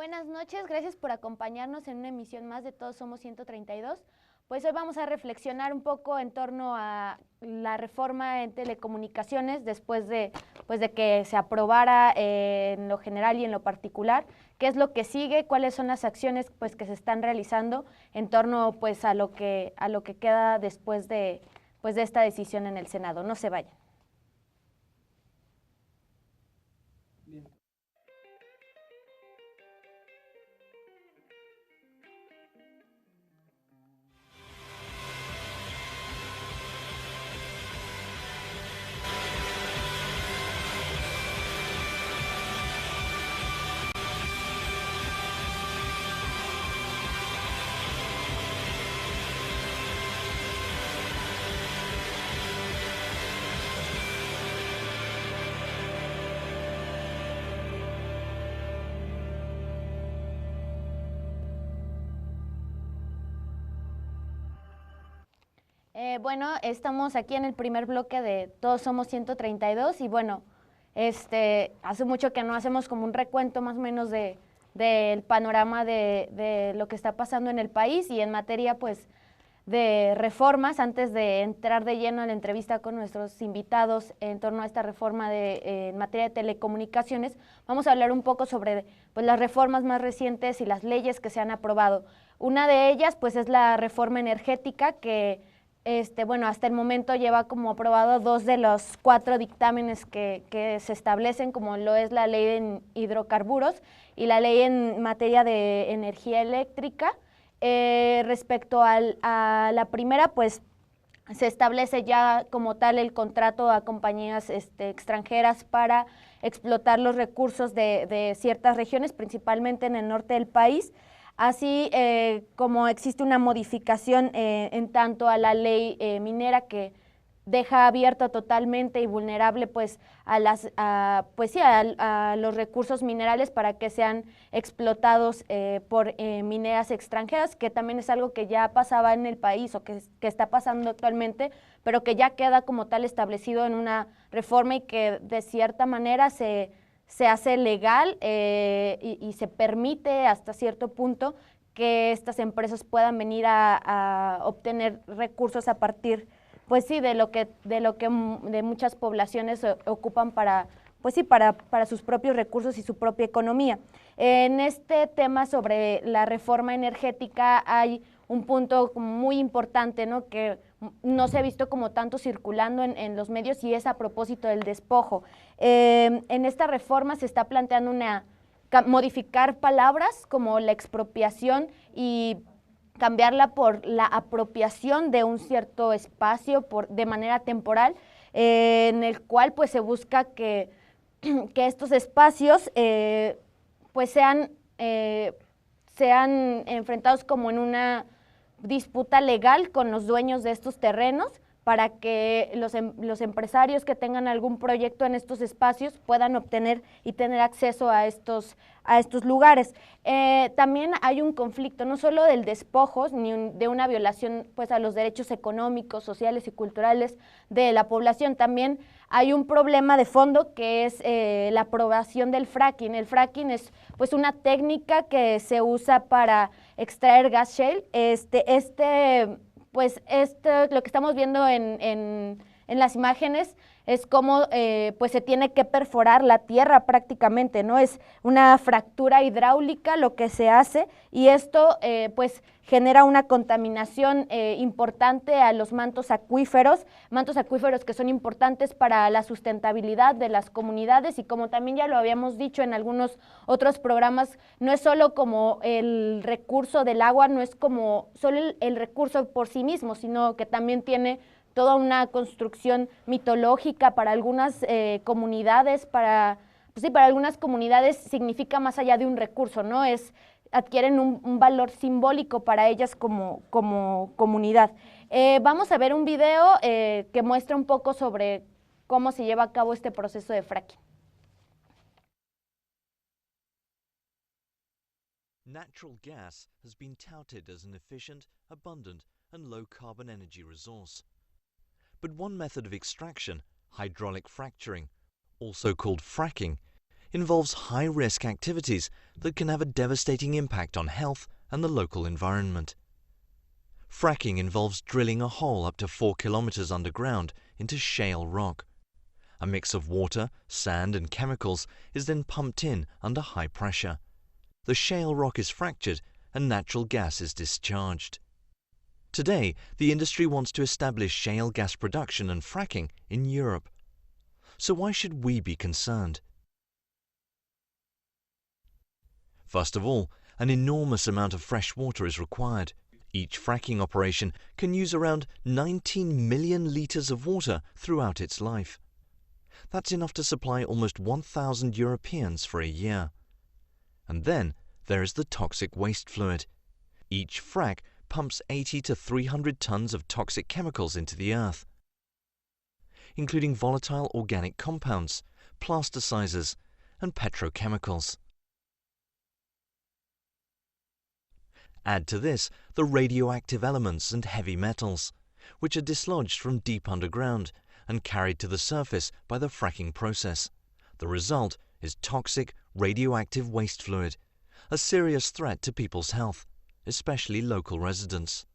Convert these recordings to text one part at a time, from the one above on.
Buenas noches, gracias por acompañarnos en una emisión más de Todos Somos 132. Pues hoy vamos a reflexionar un poco en torno a la reforma en telecomunicaciones después de que se aprobara en lo general y en lo particular. ¿Qué es lo que sigue? ¿Cuáles son las acciones que se están realizando en torno a lo que queda después de esta decisión en el Senado? No se vayan. Bien. Bueno, estamos aquí en el primer bloque de Todos Somos 132 y bueno, hace mucho que no hacemos como un recuento más o menos del panorama de lo que está pasando en el país y en materia de reformas. Antes de entrar de lleno en la entrevista con nuestros invitados en torno a esta reforma en materia de telecomunicaciones, vamos a hablar un poco sobre las reformas más recientes y las leyes que se han aprobado. Una de ellas es la reforma energética que bueno, hasta el momento lleva como aprobado 2 de los 4 dictámenes que se establecen, como lo es la ley de hidrocarburos y la ley en materia de energía eléctrica. Respecto a la primera, se establece ya como tal el contrato a compañías extranjeras para explotar los recursos de ciertas regiones, principalmente en el norte del país. Así como existe una modificación en tanto a la ley minera que deja abierto totalmente y vulnerable a los recursos minerales para que sean explotados por mineras extranjeras, que también es algo que ya pasaba en el país o que está pasando actualmente, pero que ya queda como tal establecido en una reforma y que de cierta manera se hace legal y se permite hasta cierto punto que estas empresas puedan venir a obtener recursos a partir de muchas poblaciones ocupan para sus propios recursos y su propia economía. En este tema sobre la reforma energética hay un punto muy importante, ¿no?, que no se ha visto como tanto circulando en los medios, y es a propósito del despojo. En esta reforma se está planteando modificar palabras como la expropiación y cambiarla por la apropiación de un cierto espacio de manera temporal, en el cual se busca que estos espacios sean enfrentados como en una disputa legal con los dueños de estos terrenos, para que los empresarios que tengan algún proyecto en estos espacios puedan obtener y tener acceso a estos lugares. También hay un conflicto, no solo del despojo, ni de una violación a los derechos económicos, sociales y culturales de la población. También hay un problema de fondo, que es la aprobación del fracking. El fracking es una técnica que se usa para extraer gas shale. Lo que estamos viendo en las imágenes es cómo se tiene que perforar la tierra prácticamente, ¿no? Es una fractura hidráulica lo que se hace, y esto genera una contaminación importante a los mantos acuíferos que son importantes para la sustentabilidad de las comunidades. Y como también ya lo habíamos dicho en algunos otros programas, no es solo como el recurso del agua, no es como solo el recurso por sí mismo, sino que también tiene toda una construcción mitológica para algunas comunidades. Para algunas comunidades significa más allá de un recurso, ¿no? Adquieren un valor simbólico para ellas como comunidad. Vamos a ver un video que muestra un poco sobre cómo se lleva a cabo este proceso de fracking. Natural gas has been touted as an efficient, abundant and low-carbon energy resource. But one method of extraction, hydraulic fracturing, also called fracking, involves high-risk activities that can have a devastating impact on health and the local environment. Fracking involves drilling a hole up to 4 kilometers underground into shale rock. A mix of water, sand and chemicals is then pumped in under high pressure. The shale rock is fractured and natural gas is discharged. Today, the industry wants to establish shale gas production and fracking in Europe. So why should we be concerned? First of all, an enormous amount of fresh water is required. Each fracking operation can use around 19 million litres of water throughout its life. That's enough to supply almost 1,000 Europeans for a year. And then there is the toxic waste fluid. Each frack pumps 80 to 300 tons of toxic chemicals into the earth, including volatile organic compounds, plasticizers, and petrochemicals. Add to this the radioactive elements and heavy metals, which are dislodged from deep underground and carried to the surface by the fracking process. The result is toxic radioactive waste fluid, a serious threat to people's health, especially local residents.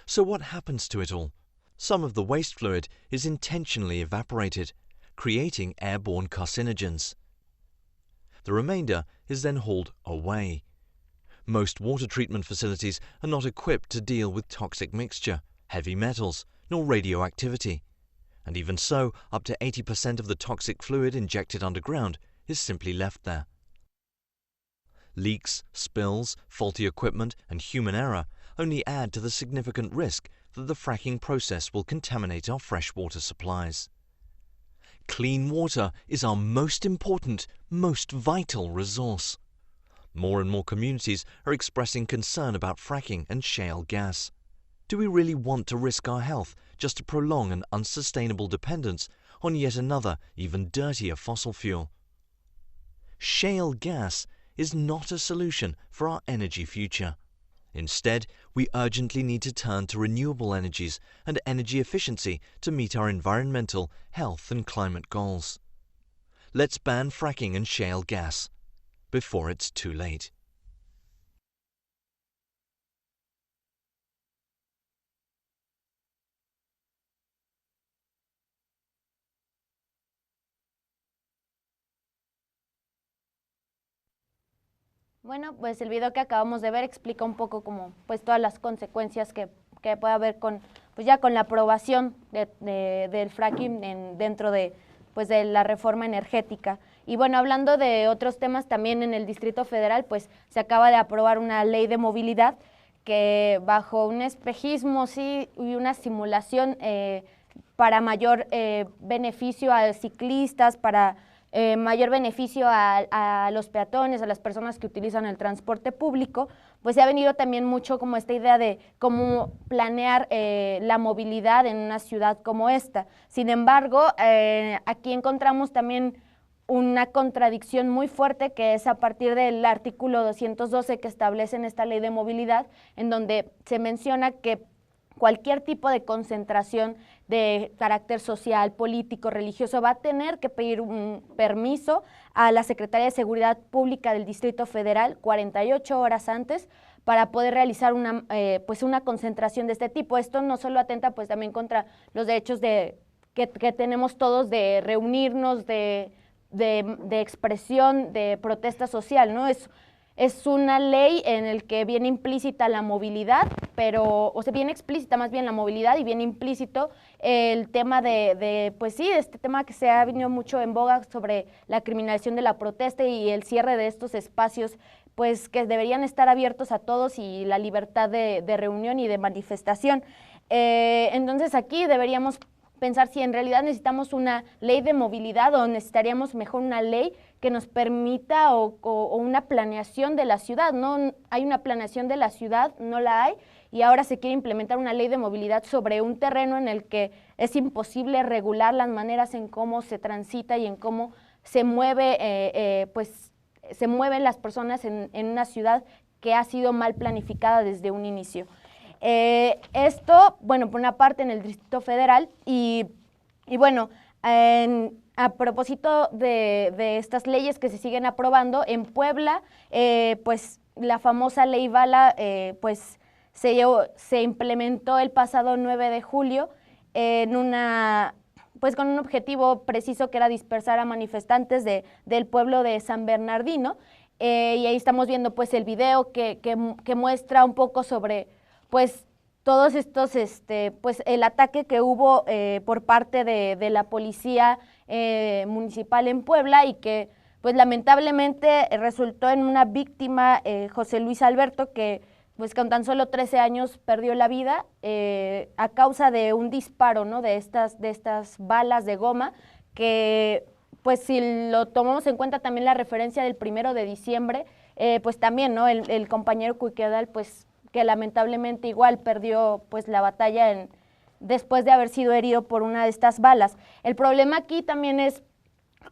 So what happens to it all? Some of the waste fluid is intentionally evaporated, creating airborne carcinogens. The remainder is then hauled away. Most water treatment facilities are not equipped to deal with toxic mixture, heavy metals, nor radioactivity. And even so, up to 80% of the toxic fluid injected underground is simply left there. Leaks, spills, faulty equipment, and human error only add to the significant risk that the fracking process will contaminate our freshwater supplies. Clean water is our most important, most vital resource. More and more communities are expressing concern about fracking and shale gas. Do we really want to risk our health just to prolong an unsustainable dependence on yet another, even dirtier fossil fuel? Shale gas is not a solution for our energy future. Instead, we urgently need to turn to renewable energies and energy efficiency to meet our environmental, health and climate goals. Let's ban fracking and shale gas before it's too late. Bueno, pues el video que acabamos de ver explica un poco como pues todas las consecuencias que puede haber con pues ya con la aprobación del fracking dentro de pues de la reforma energética. Y bueno, hablando de otros temas, también en el Distrito Federal pues se acaba de aprobar una ley de movilidad que bajo un espejismo sí y una simulación para mayor beneficio a ciclistas, para mayor beneficio a los peatones, a las personas que utilizan el transporte público, pues se ha venido también mucho como esta idea de cómo planear la movilidad en una ciudad como esta. Sin embargo, aquí encontramos también una contradicción muy fuerte que es a partir del artículo 212 que establece en esta ley de movilidad, en donde se menciona que cualquier tipo de concentración de carácter social, político, religioso va a tener que pedir un permiso a la Secretaría de Seguridad Pública del Distrito Federal 48 horas antes para poder realizar pues una concentración de este tipo. Esto no solo atenta pues también contra los derechos que tenemos todos de reunirnos, de expresión, de protesta social, ¿no? Es una ley en el que viene implícita la movilidad, o sea, viene explícita más bien la movilidad y viene implícito el tema pues sí, este tema que se ha venido mucho en boga sobre la criminalización de la protesta y el cierre de estos espacios, pues que deberían estar abiertos a todos y la libertad de reunión y de manifestación. Entonces aquí deberíamos pensar si en realidad necesitamos una ley de movilidad o necesitaríamos mejor una ley que nos permita o una planeación de la ciudad. No hay una planeación de la ciudad, no la hay, y ahora se quiere implementar una ley de movilidad sobre un terreno en el que es imposible regular las maneras en cómo se transita y en cómo se mueve, pues se mueven las personas en una ciudad que ha sido mal planificada desde un inicio. Esto, bueno, por una parte en el Distrito Federal y bueno, A propósito de estas leyes que se siguen aprobando, en Puebla, pues la famosa ley Bala, pues se implementó el pasado 9 de julio pues con un objetivo preciso que era dispersar a manifestantes del pueblo de San Bernardino. Y ahí estamos viendo pues el video que muestra un poco sobre pues todos estos, pues el ataque que hubo por parte de la policía municipal en Puebla y que pues lamentablemente resultó en una víctima, José Luis Alberto, que pues con tan solo 13 años perdió la vida a causa de un disparo, ¿no? de estas balas de goma, que pues si lo tomamos en cuenta también la referencia del 1 de diciembre, pues también, ¿no? el compañero Cuiquedal, pues que lamentablemente igual perdió pues la batalla después de haber sido herido por una de estas balas. El problema aquí también es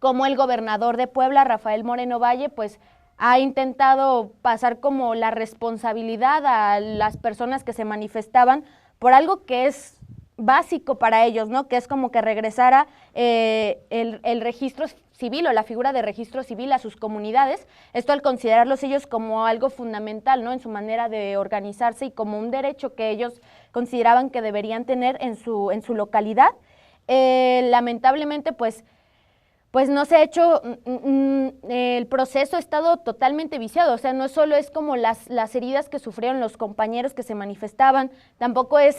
cómo el gobernador de Puebla, Rafael Moreno Valle, pues ha intentado pasar como la responsabilidad a las personas que se manifestaban por algo que es básico para ellos, ¿no? Que es como que regresara el registro civil o la figura de registro civil a sus comunidades, esto al considerarlos ellos como algo fundamental, ¿no? En su manera de organizarse y como un derecho que ellos consideraban que deberían tener en su localidad. Lamentablemente, pues no se ha hecho, el proceso ha estado totalmente viciado, o sea, no solo es como las heridas que sufrieron los compañeros que se manifestaban, tampoco es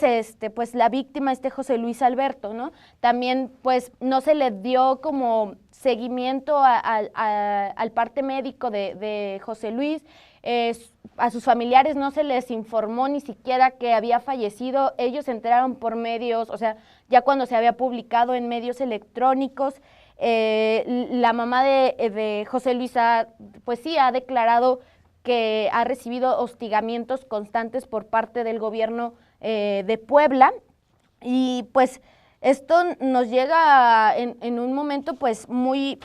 pues la víctima, José Luis Alberto, ¿no? También pues no se le dio como seguimiento al parte médico de José Luis, a sus familiares no se les informó ni siquiera que había fallecido, ellos se enteraron por medios, o sea, ya cuando se había publicado en medios electrónicos. La mamá de José Luis pues sí ha declarado que ha recibido hostigamientos constantes por parte del gobierno de Puebla y pues esto nos llega en un momento pues muy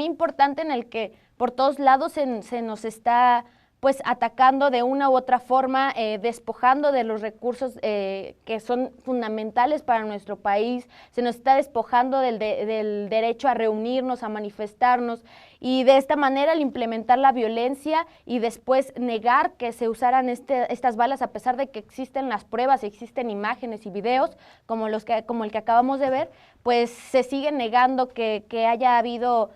importante en el que por todos lados se nos está pues atacando de una u otra forma, despojando de los recursos que son fundamentales para nuestro país, se nos está despojando del derecho a reunirnos, a manifestarnos, y de esta manera al implementar la violencia y después negar que se usaran estas balas, a pesar de que existen las pruebas, existen imágenes y videos como el que acabamos de ver, pues se sigue negando que haya habido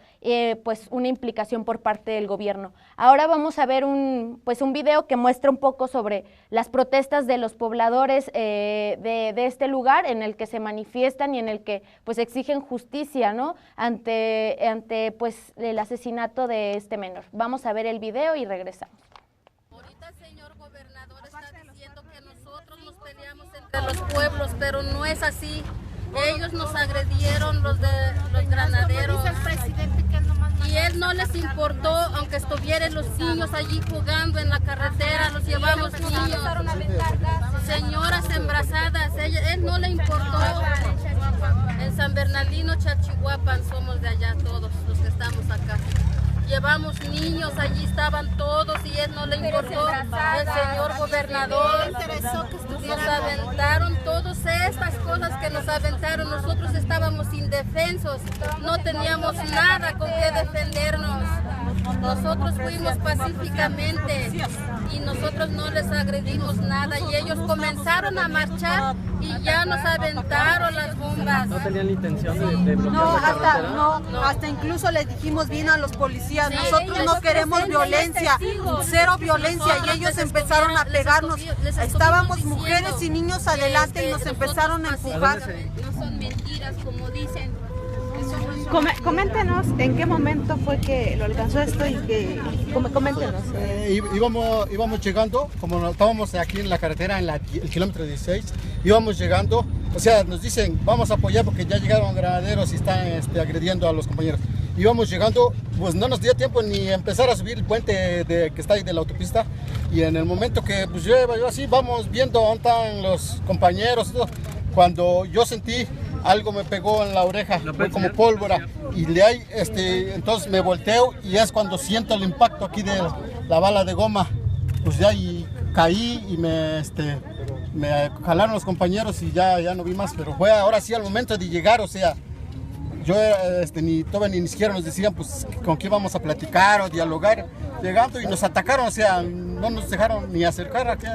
pues una implicación por parte del gobierno. Ahora vamos a ver un video que muestra un poco sobre las protestas de los pobladores de este lugar en el que se manifiestan y en el que pues exigen justicia, ¿no? ante pues el asesinato de este menor. Vamos a ver el video y regresamos. Ahorita el señor gobernador está diciendo que nosotros nos peleamos entre los pueblos, pero no es así. Ellos nos agredieron, los granaderos, y él no les importó, aunque estuvieran los niños allí jugando en la carretera, los llevamos niños, señoras embarazadas, él no le importó. En San Bernardino, Chalchihuapan, somos de allá todos los que estamos acá. Llevamos niños, allí estaban todos y él no le importó. El señor gobernador nos aventaron todas estas cosas que nos aventaron. Nosotros estábamos indefensos, no teníamos nada con qué defendernos. Nosotros fuimos pacíficamente y nosotros no les agredimos nada y ellos comenzaron a marchar y ya nos aventaron las bombas. ¿No tenían la intención de bloquear la carretera? Hasta incluso les dijimos bien a los policías, nosotros no queremos violencia, cero violencia, y ellos empezaron a pegarnos. Estábamos mujeres y niños adelante y nos empezaron a empujar. No son mentiras como dicen. Coméntenos en qué momento fue que lo alcanzó esto y que coméntenos. Íbamos llegando, como estábamos aquí en la carretera, en el kilómetro 16, íbamos llegando, o sea, nos dicen vamos a apoyar porque ya llegaron granaderos y están agrediendo a los compañeros. Íbamos llegando, pues no nos dio tiempo ni empezar a subir el puente que está ahí de la autopista, y en el momento que pues yo así vamos viendo dónde están los compañeros y todo, cuando yo sentí algo me pegó en la oreja, fue como pólvora, y de ahí entonces me volteo y es cuando siento el impacto aquí de la bala de goma, pues de ahí caí y me jalaron los compañeros y ya no vi más, pero fue ahora sí al momento de llegar, o sea, yo todavía ni siquiera nos decían pues con quién vamos a platicar o dialogar, llegando y nos atacaron, o sea, no nos dejaron ni acercar aquí.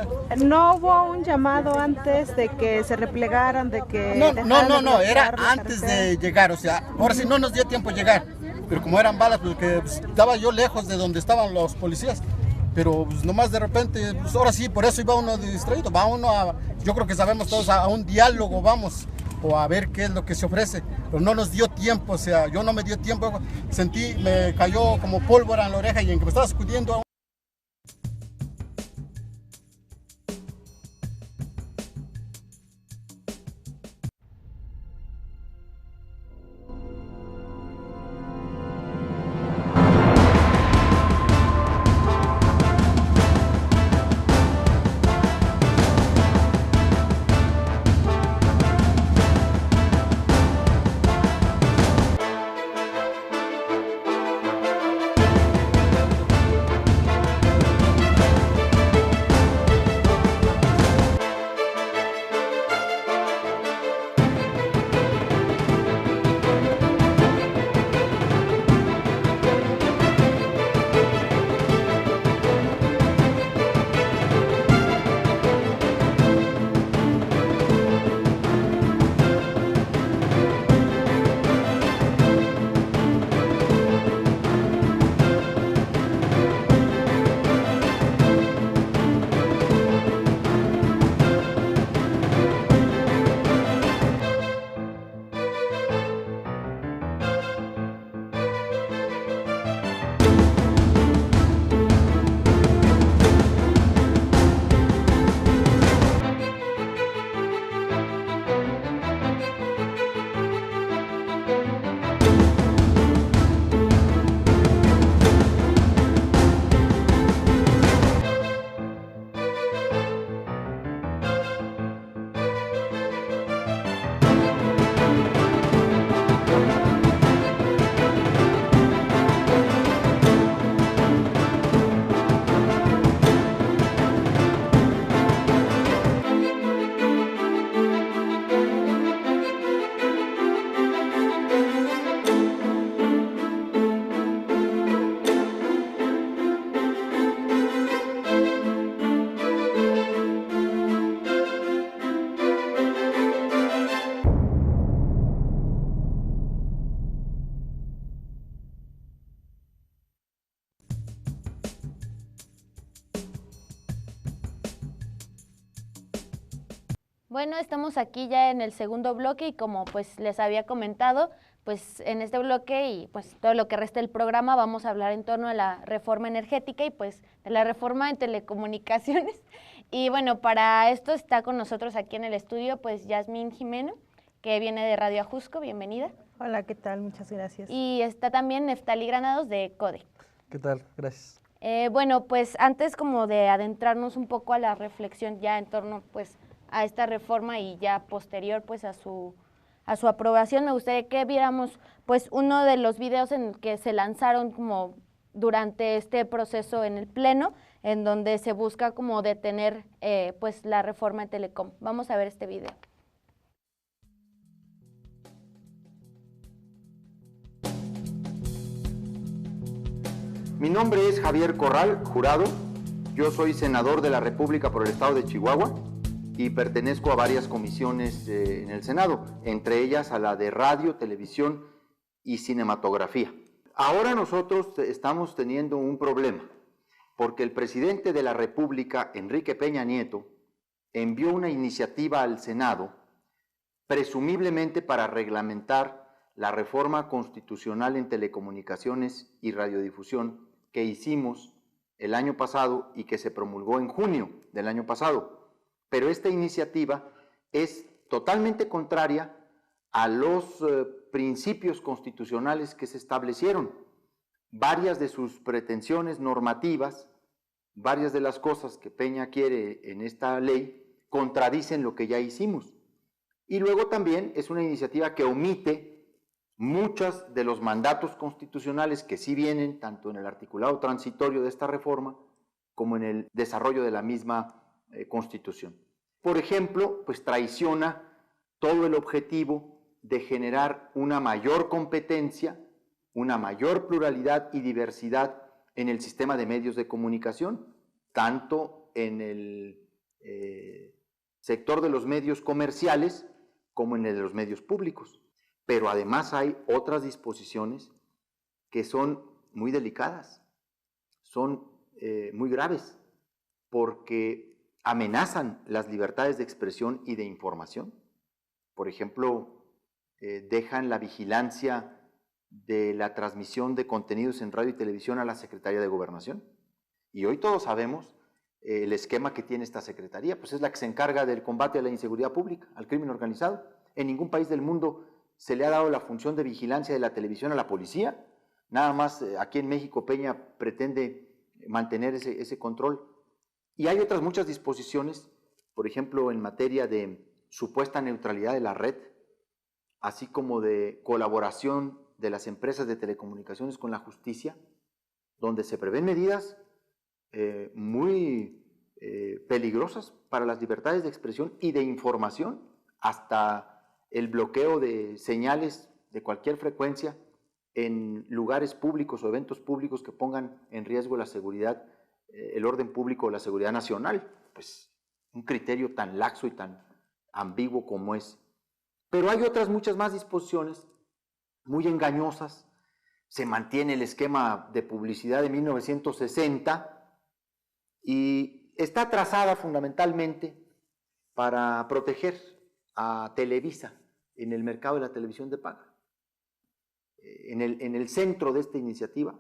¿No hubo un llamado antes de que se replegaran, de que No, era antes de llegar, o sea, ahora sí no nos dio tiempo llegar, pero como eran balas, porque pues, estaba yo lejos de donde estaban los policías, pero pues, nomás de repente, pues ahora sí, por eso iba uno distraído, va uno yo creo que sabemos todos, a un diálogo vamos, o a ver qué es lo que se ofrece, pero no nos dio tiempo, o sea, yo no me dio tiempo, me cayó como pólvora en la oreja y en que me estaba sacudiendo. Bueno, estamos aquí ya en el segundo bloque y como pues les había comentado, pues en este bloque y pues todo lo que resta del programa vamos a hablar en torno a la reforma energética y pues de la reforma en telecomunicaciones. Y bueno, para esto está con nosotros aquí en el estudio pues Yasmín Jimeno, que viene de Radio Ajusco, bienvenida. Hola, ¿qué tal? Muchas gracias. Y está también Neftalí Granados de CODE. ¿Qué tal? Gracias. Bueno, pues antes como de adentrarnos un poco a la reflexión ya en torno pues a esta reforma y ya posterior pues a su aprobación, me gustaría que viéramos pues uno de los videos en el que se lanzaron como durante este proceso en el Pleno, en donde se busca como detener pues la reforma en Telecom. Vamos a ver este video. Mi nombre es Javier Corral Jurado, yo soy senador de la República por el estado de Chihuahua y pertenezco a varias comisiones en el Senado, entre ellas a la de radio, televisión y cinematografía. Ahora nosotros estamos teniendo un problema, porque el presidente de la República, Enrique Peña Nieto, envió una iniciativa al Senado, presumiblemente para reglamentar la reforma constitucional en telecomunicaciones y radiodifusión que hicimos el año pasado y que se promulgó en junio del año pasado. Pero esta iniciativa es totalmente contraria a los principios constitucionales que se establecieron. Varias de sus pretensiones normativas, varias de las cosas que Peña quiere en esta ley, contradicen lo que ya hicimos. Y luego también es una iniciativa que omite muchos de los mandatos constitucionales que sí vienen tanto en el articulado transitorio de esta reforma como en el desarrollo de la misma Constitución. Por ejemplo, pues traiciona todo el objetivo de generar una mayor competencia, una mayor pluralidad y diversidad en el sistema de medios de comunicación, tanto en el sector de los medios comerciales como en el de los medios públicos. Pero además hay otras disposiciones que son muy delicadas, son muy graves, porque amenazan las libertades de expresión y de información. Por ejemplo, dejan la vigilancia de la transmisión de contenidos en radio y televisión a la Secretaría de Gobernación. Y hoy todos sabemos el esquema que tiene esta Secretaría, pues es la que se encarga del combate a la inseguridad pública, al crimen organizado. En ningún país del mundo se le ha dado la función de vigilancia de la televisión a la policía. Nada más aquí en México Peña pretende mantener ese control. Y hay otras muchas disposiciones, por ejemplo, en materia de supuesta neutralidad de la red, así como de colaboración de las empresas de telecomunicaciones con la justicia, donde se prevén medidas muy peligrosas para las libertades de expresión y de información, hasta el bloqueo de señales de cualquier frecuencia en lugares públicos o eventos públicos que pongan en riesgo la seguridad, el orden público o la seguridad nacional. Pues un criterio tan laxo y tan ambiguo como es. Pero hay otras muchas más disposiciones muy engañosas. Se mantiene el esquema de publicidad de 1960 y está trazada fundamentalmente para proteger a Televisa en el mercado de la televisión de paga. En el centro de esta iniciativa,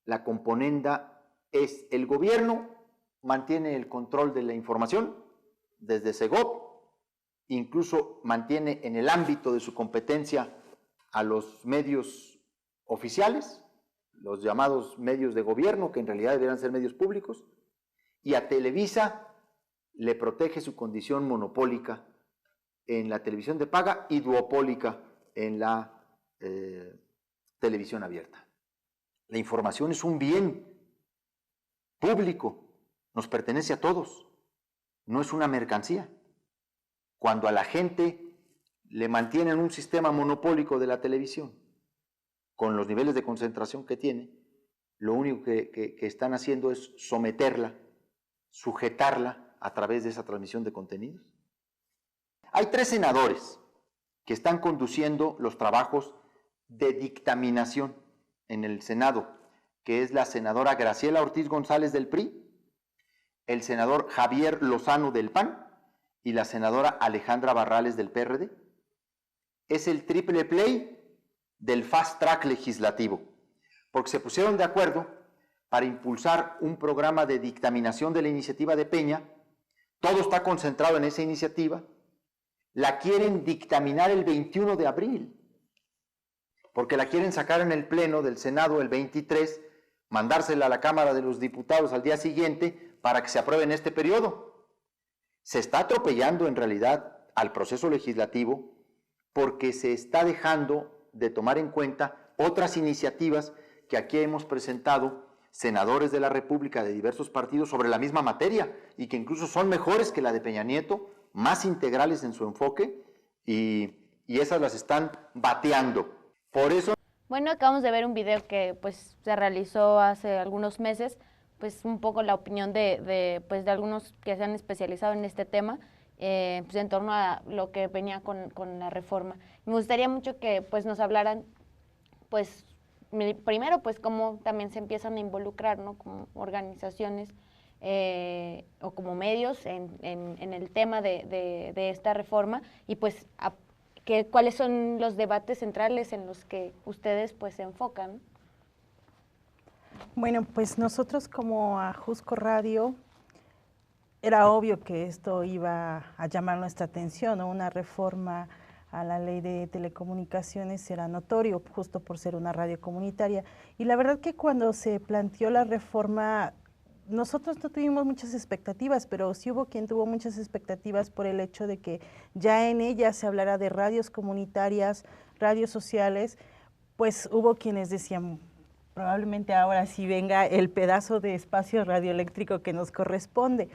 la componenda es el gobierno mantiene el control de la información desde Segov, incluso mantiene en el ámbito de su competencia a los medios oficiales, los llamados medios de gobierno, que en realidad deberían ser medios públicos, y a Televisa le protege su condición monopólica en la televisión de paga y duopólica en la televisión abierta. La información es un bien público, nos pertenece a todos, no es una mercancía. Cuando a la gente le mantienen un sistema monopólico de la televisión, con los niveles de concentración que tiene, lo único que están haciendo es someterla, sujetarla a través de esa transmisión de contenidos. Hay 3 senadores que están conduciendo los trabajos de dictaminación en el Senado, que es la senadora Graciela Ortiz González del PRI, el senador Javier Lozano del PAN y la senadora Alejandra Barrales del PRD. Es el triple play del fast track legislativo, porque se pusieron de acuerdo para impulsar un programa de dictaminación de la iniciativa de Peña. Todo está concentrado en esa iniciativa. La quieren dictaminar el 21 de abril, porque la quieren sacar en el Pleno del Senado el 23, mandársela a la Cámara de los Diputados al día siguiente para que se apruebe en este periodo. Se está atropellando en realidad al proceso legislativo porque se está dejando de tomar en cuenta otras iniciativas que aquí hemos presentado senadores de la República de diversos partidos sobre la misma materia y que incluso son mejores que la de Peña Nieto, más integrales en su enfoque y esas las están bateando. Por eso... Bueno, acabamos de ver un video que pues se realizó hace algunos meses, pues un poco la opinión de algunos que se han especializado en este tema, pues en torno a lo que venía con la reforma. Me gustaría mucho que pues nos hablaran, pues primero pues cómo también se empiezan a involucrar, ¿no? Como organizaciones o como medios en el tema de esta reforma y pues cuáles son los debates centrales en los que ustedes pues se enfocan. Bueno, pues nosotros como Ajusco Radio, era obvio que esto iba a llamar nuestra atención, ¿no? Una reforma a la ley de telecomunicaciones era notorio, justo por ser una radio comunitaria. Y la verdad que cuando se planteó la reforma, nosotros no tuvimos muchas expectativas, pero sí hubo quien tuvo muchas expectativas por el hecho de que ya en ella se hablara de radios comunitarias, radios sociales, pues hubo quienes decían, probablemente ahora sí venga el pedazo de espacio radioeléctrico que nos corresponde.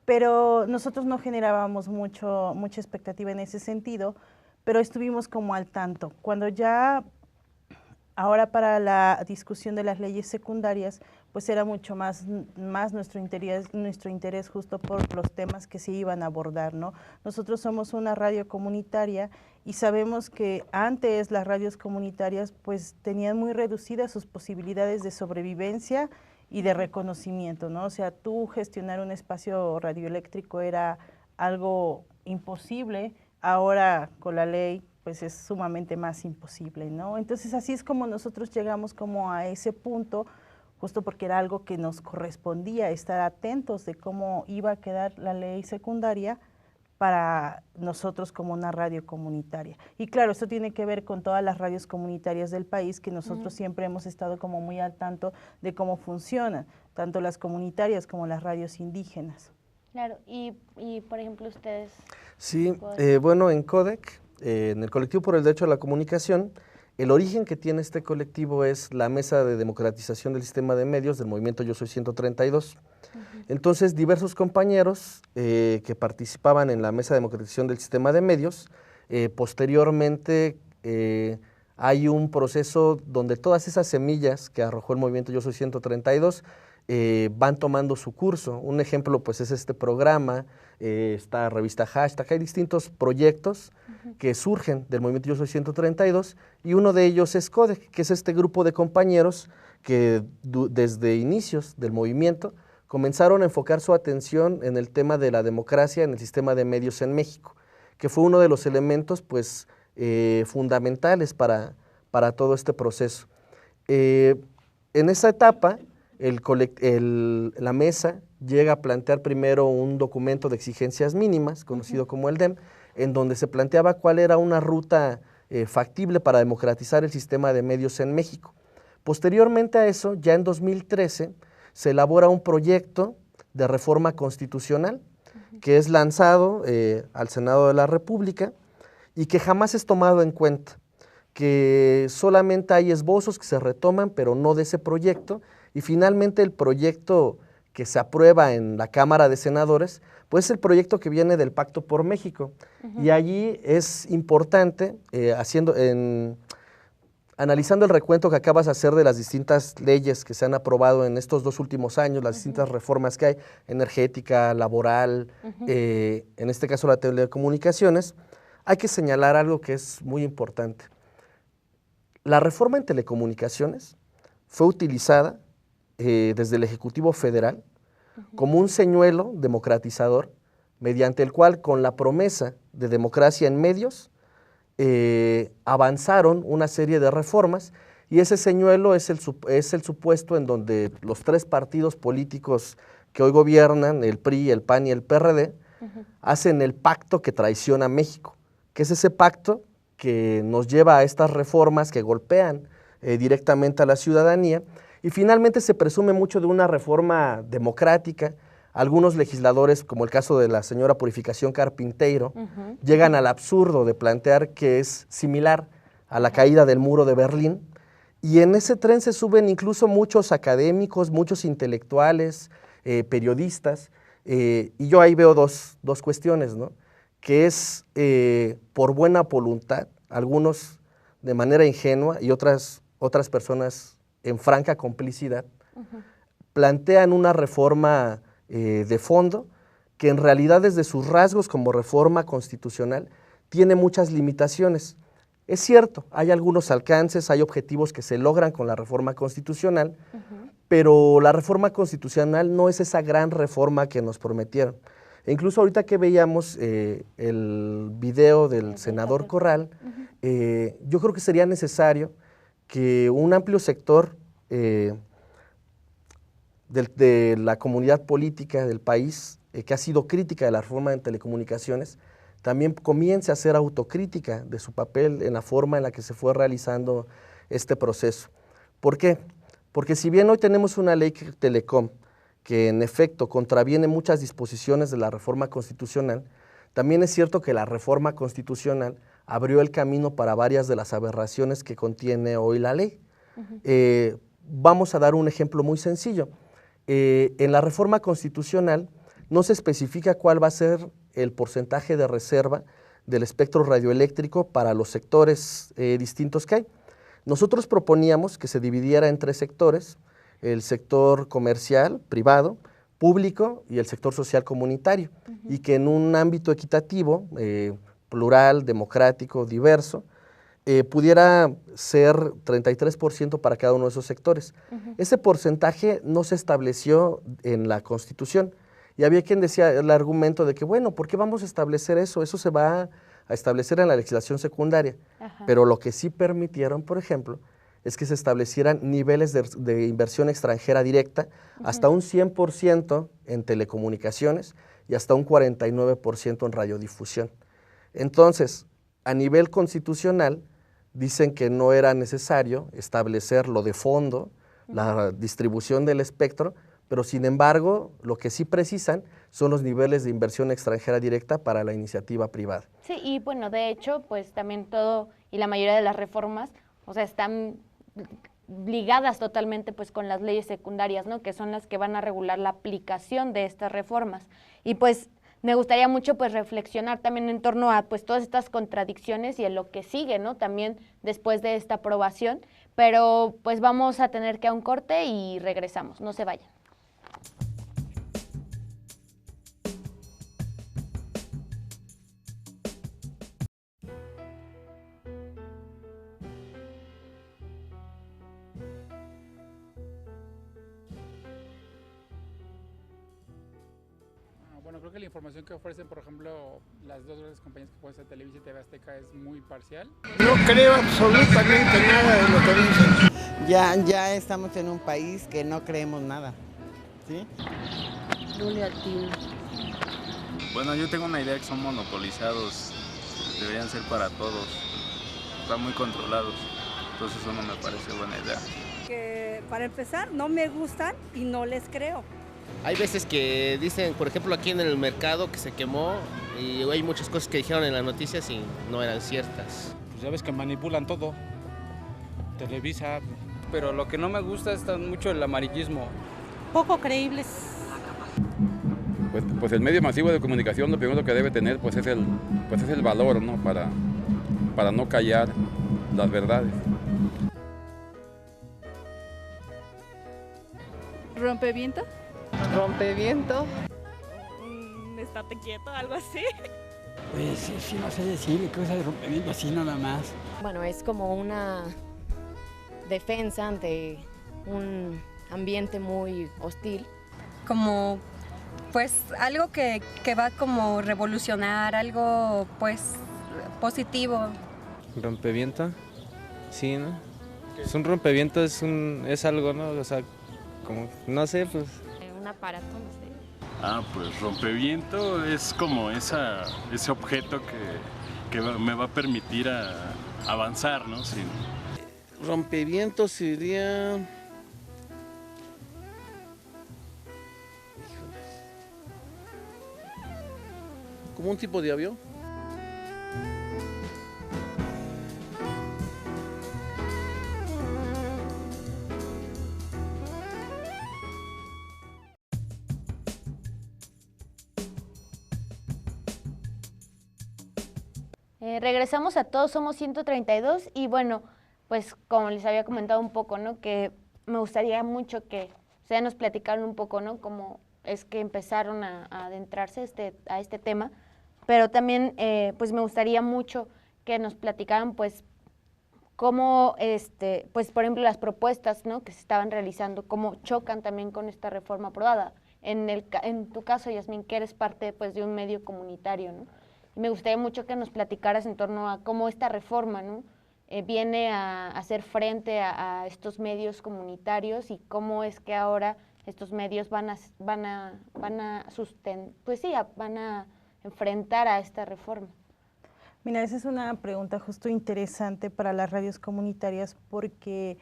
Pero nosotros no generábamos mucha expectativa en ese sentido, pero estuvimos como al tanto. Cuando ya, ahora para la discusión de las leyes secundarias, pues era mucho más nuestro interés justo por los temas que se iban a abordar, ¿no? Nosotros somos una radio comunitaria y sabemos que antes las radios comunitarias pues tenían muy reducidas sus posibilidades de sobrevivencia y de reconocimiento, ¿no? O sea, tú gestionar un espacio radioeléctrico era algo imposible, ahora con la ley pues es sumamente más imposible, ¿no? Entonces así es como nosotros llegamos como a ese punto, justo porque era algo que nos correspondía, estar atentos de cómo iba a quedar la ley secundaria para nosotros como una radio comunitaria. Y claro, esto tiene que ver con todas las radios comunitarias del país, que nosotros siempre hemos estado como muy al tanto de cómo funcionan, tanto las comunitarias como las radios indígenas. Claro, y por ejemplo ustedes... Sí, bueno, en CODEC, en el Colectivo por el Derecho a la Comunicación, el origen que tiene este colectivo es la Mesa de Democratización del Sistema de Medios del movimiento Yo Soy 132. Entonces, diversos compañeros que participaban en la Mesa de Democratización del Sistema de Medios, posteriormente hay un proceso donde todas esas semillas que arrojó el movimiento Yo Soy 132 van tomando su curso. Un ejemplo pues es este programa, esta revista Hashtag, hay distintos proyectos que surgen del movimiento Yo Soy 132 y uno de ellos es CODEC, que es este grupo de compañeros que desde inicios del movimiento comenzaron a enfocar su atención en el tema de la democracia en el sistema de medios en México, que fue uno de los elementos pues fundamentales para todo este proceso. En esa etapa, la mesa llega a plantear primero un documento de exigencias mínimas, conocido como el DEM, en donde se planteaba cuál era una ruta factible para democratizar el sistema de medios en México. Posteriormente a eso, ya en 2013, se elabora un proyecto de reforma constitucional que es lanzado al Senado de la República y que jamás es tomado en cuenta, que solamente hay esbozos que se retoman, pero no de ese proyecto, y finalmente el proyecto que se aprueba en la Cámara de Senadores, pues es el proyecto que viene del Pacto por México. Y allí es importante, analizando el recuento que acabas de hacer de las distintas leyes que se han aprobado en estos 2 últimos años, las distintas reformas que hay, energética, laboral, en este caso la telecomunicaciones, hay que señalar algo que es muy importante. La reforma en telecomunicaciones fue utilizada desde el Ejecutivo Federal como un señuelo democratizador, mediante el cual, con la promesa de democracia en medios, avanzaron una serie de reformas, y ese señuelo es el supuesto en donde los 3 partidos políticos que hoy gobiernan, el PRI, el PAN y el PRD, hacen el pacto que traiciona a México, que es ese pacto que nos lleva a estas reformas que golpean directamente a la ciudadanía, y finalmente se presume mucho de una reforma democrática. Algunos legisladores, como el caso de la señora Purificación Carpinteiro, llegan al absurdo de plantear que es similar a la caída del muro de Berlín, y en ese tren se suben incluso muchos académicos, muchos intelectuales, periodistas, y yo ahí veo dos cuestiones, ¿no? Que es por buena voluntad, algunos de manera ingenua y otras personas en franca complicidad, plantean una reforma de fondo que en realidad desde sus rasgos como reforma constitucional tiene muchas limitaciones. Es cierto, hay algunos alcances, hay objetivos que se logran con la reforma constitucional, pero la reforma constitucional no es esa gran reforma que nos prometieron. E incluso ahorita que veíamos el video del senador Corral, yo creo que sería necesario que un amplio sector de la comunidad política del país, que ha sido crítica de la reforma en telecomunicaciones, también comience a hacer autocrítica de su papel en la forma en la que se fue realizando este proceso. ¿Por qué? Porque si bien hoy tenemos una ley Telecom que en efecto contraviene muchas disposiciones de la reforma constitucional, también es cierto que la reforma constitucional abrió el camino para varias de las aberraciones que contiene hoy la ley. Vamos a dar un ejemplo muy sencillo. En la reforma constitucional no se especifica cuál va a ser el porcentaje de reserva del espectro radioeléctrico para los sectores distintos que hay. Nosotros proponíamos que se dividiera en 3 sectores: el sector comercial, privado, público y el sector social comunitario, y que en un ámbito equitativo, plural, democrático, diverso, pudiera ser 33% para cada uno de esos sectores. Ese porcentaje no se estableció en la Constitución, y había quien decía el argumento de que, bueno, ¿por qué vamos a establecer eso? Eso se va a establecer en la legislación secundaria. Pero lo que sí permitieron, por ejemplo, es que se establecieran niveles de inversión extranjera directa, hasta un 100% en telecomunicaciones y hasta un 49% en radiodifusión. Entonces, a nivel constitucional, dicen que no era necesario establecer lo de fondo, la distribución del espectro, pero sin embargo, lo que sí precisan son los niveles de inversión extranjera directa para la iniciativa privada. Sí, y bueno, de hecho, pues también todo y la mayoría de las reformas, o sea, están ligadas totalmente pues con las leyes secundarias, ¿no? Que son las que van a regular la aplicación de estas reformas. Y pues me gustaría mucho pues reflexionar también en torno a pues todas estas contradicciones y en lo que sigue, ¿no? También después de esta aprobación, pero pues vamos a tener que ir a un corte y regresamos, no se vayan. Bueno, creo que la información que ofrecen, por ejemplo, las 2 grandes compañías que pueden ser Televisa y TV Azteca es muy parcial. No creo absolutamente nada de lo que dicen. Ya estamos en un país que no creemos nada, ¿sí? Bueno, yo tengo una idea que son monopolizados, deberían ser para todos, están muy controlados, entonces eso no me parece buena idea. Que para empezar no me gustan y no les creo. Hay veces que dicen, por ejemplo, aquí en el mercado que se quemó, y hay muchas cosas que dijeron en las noticias y no eran ciertas. Pues ya ves que manipulan todo, Televisa. Pero lo que no me gusta es mucho el amarillismo. Poco creíbles. Pues el medio masivo de comunicación lo primero que debe tener pues es el valor, ¿no? Para no callar las verdades. ¿Rompeviento? ¿Rompeviento? Estate quieto, algo así. Pues sí, no sé decir cosas de rompeviento así nada más. Bueno, es como una defensa ante un ambiente muy hostil. Como pues algo que va como revolucionar, algo pues positivo. ¿Rompeviento? Sí, ¿no? Es un rompeviento, es algo, ¿no? O sea, como, no sé, pues... Un aparato, no sé. Pues rompeviento es como ese objeto que me va a permitir avanzar, ¿no? Sí. Rompeviento sería... ¿como un tipo de avión? Regresamos a Todos Somos 132 y bueno, pues como les había comentado un poco, ¿no? Que me gustaría mucho que ustedes nos platicaran un poco, ¿no? Cómo es que empezaron a adentrarse a este tema, pero también pues me gustaría mucho que nos platicaran pues cómo, pues por ejemplo las propuestas, ¿no? Que se estaban realizando, cómo chocan también con esta reforma aprobada. En tu caso, Yasmín, que eres parte pues de un medio comunitario, ¿no? Me gustaría mucho que nos platicaras en torno a cómo esta reforma, ¿no? Viene a hacer frente a estos medios comunitarios y cómo es que ahora estos medios van a enfrentar a esta reforma. Mira, esa es una pregunta justo interesante para las radios comunitarias porque